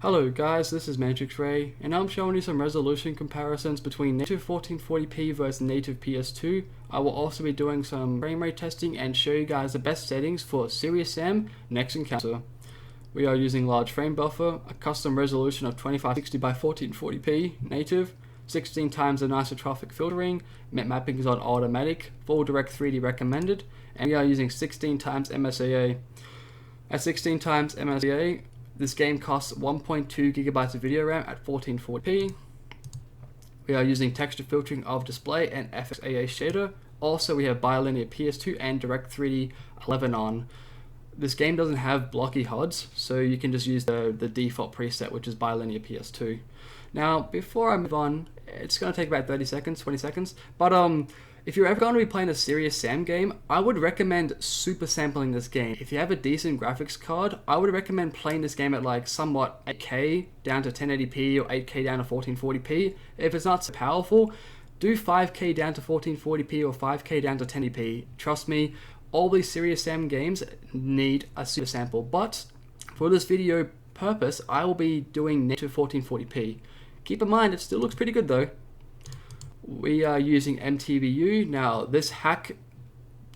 Hello guys, this is Matrix Ray, and I'm showing you some resolution comparisons between native 1440p versus native PS2. I will also be doing some frame rate testing and show you guys the best settings for Serious M next encounter. We are using large frame buffer, a custom resolution of 2560 by 1440p native, 16 times anisotropic filtering, mapping is on automatic, full direct 3D recommended, and we are using 16 times MSIA. At 16 times MSIA, this game costs 1.2 gigabytes of video RAM at 1440p. We are using texture filtering of display and FXAA shader. Also, we have bilinear PS2 and Direct 3D 11 on. This game doesn't have blocky HUDs, so you can just use the default preset, which is bilinear PS2. Now, before I move on, it's going to take about 30 seconds, 20 seconds, but if you're ever going to be playing a Serious Sam game, I would recommend super sampling this game. If you have a decent graphics card, I would recommend playing this game at like somewhat 8K down to 1080p or 8K down to 1440p. If it's not so powerful, do 5K down to 1440p or 5K down to 1080p. Trust me, all these Serious Sam games need a super sample, but for this video purpose, I will be doing native 1440p. Keep in mind, it still looks pretty good though. We are using MTBU. Now, this hack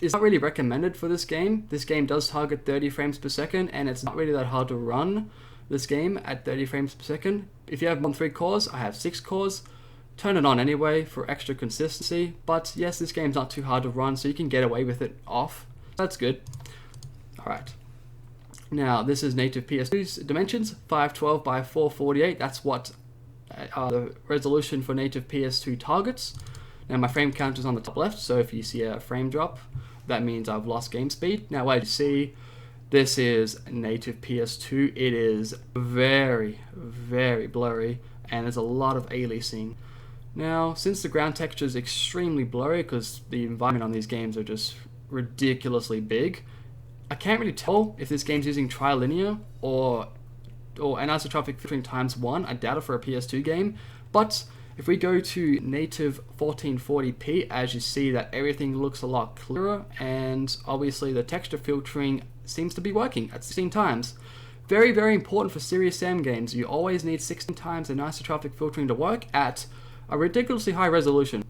is not really recommended for this game. This game does target 30 frames per second, and it's not really that hard to run this game at 30 frames per second. If you have 3 cores, I have 6 cores. Turn it on anyway for extra consistency. But yes, this game's not too hard to run, so you can get away with it off. That's good. Alright. Now, this is native PS2's dimensions, 512 by 448. That's what the resolution for native PS2 targets. Now my frame counter is on the top left, so if you see a frame drop, that means I've lost game speed. Now as you see, this is native PS2. It is very, very blurry, and there's a lot of aliasing. Now, since the ground texture is extremely blurry because the environment on these games are just ridiculously big, I can't really tell if this game's using trilinear or anisotropic filtering ×1. I doubt it for a PS2 game, but if we go to native 1440p, as you see that everything looks a lot clearer, and obviously the texture filtering seems to be working at 16 times. Very, very important for Serious Sam games. You always need 16 times anisotropic filtering to work at a ridiculously high resolution.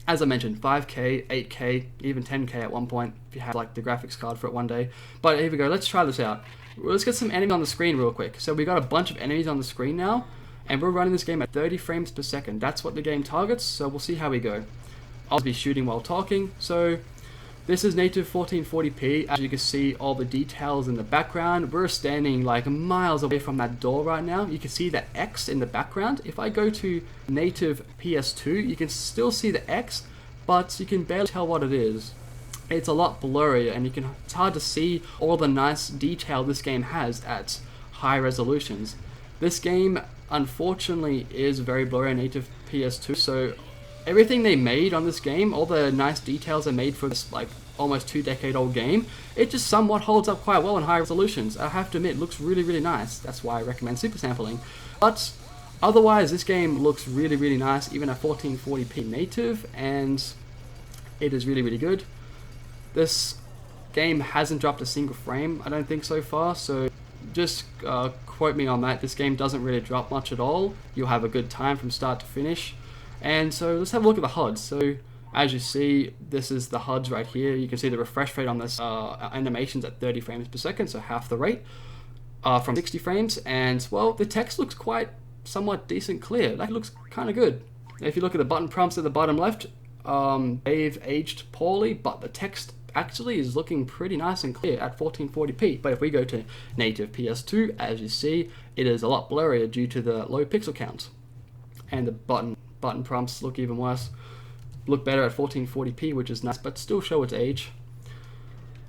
As I mentioned, 5K, 8K, even 10K at one point, if you have like the graphics card for it one day. But here we go, let's try this out. Let's get some enemies on the screen real quick. So we got a bunch of enemies on the screen now, and we're running this game at 30 frames per second. That's what the game targets, so we'll see how we go. I'll be shooting while talking. So this is native 1440p. As you can see, all the details in the background. We're standing like miles away from that door right now. You can see that X in the background. If I go to native PS2, you can still see the X, but you can barely tell what it is. It's a lot blurrier, and it's hard to see all the nice detail this game has at high resolutions. This game, unfortunately, is very blurry on native PS2, so everything they made on this game, all the nice details they made for this like almost 2-decade-old game, it just somewhat holds up quite well in high resolutions. I have to admit, it looks really, really nice. That's why I recommend super sampling. But otherwise, this game looks really, really nice, even at 1440p native, and it is really, really good. This game hasn't dropped a single frame, I don't think, so far, so just quote me on that. This game doesn't really drop much at all. You'll have a good time from start to finish. And so let's have a look at the HUDs. So as you see, this is the HUDs right here. You can see the refresh rate on this animations at 30 frames per second, so half the rate from 60 frames. And well, the text looks quite somewhat decent clear. That looks kind of good. If you look at the button prompts at the bottom left, they've aged poorly, but the text actually is looking pretty nice and clear at 1440p. But if we go to native PS2, as you see, it is a lot blurrier due to the low pixel count. And the button prompts look even worse. Look better at 1440p, which is nice, but still show its age.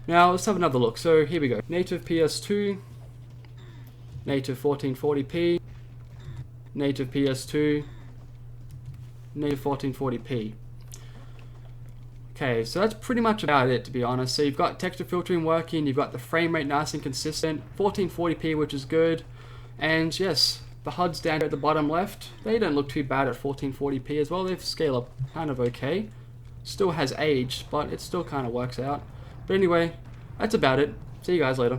Now let's have another look. So here we go. Native PS2, native 1440p, native PS2, native 1440p. Okay, so that's pretty much about it, to be honest. So you've got texture filtering working, you've got the frame rate nice and consistent, 1440p, which is good, and yes, the HUDs down here at the bottom left, they don't look too bad at 1440p as well. They've scaled up kind of okay. Still has aged, but it still kind of works out. But anyway, that's about it. See you guys later.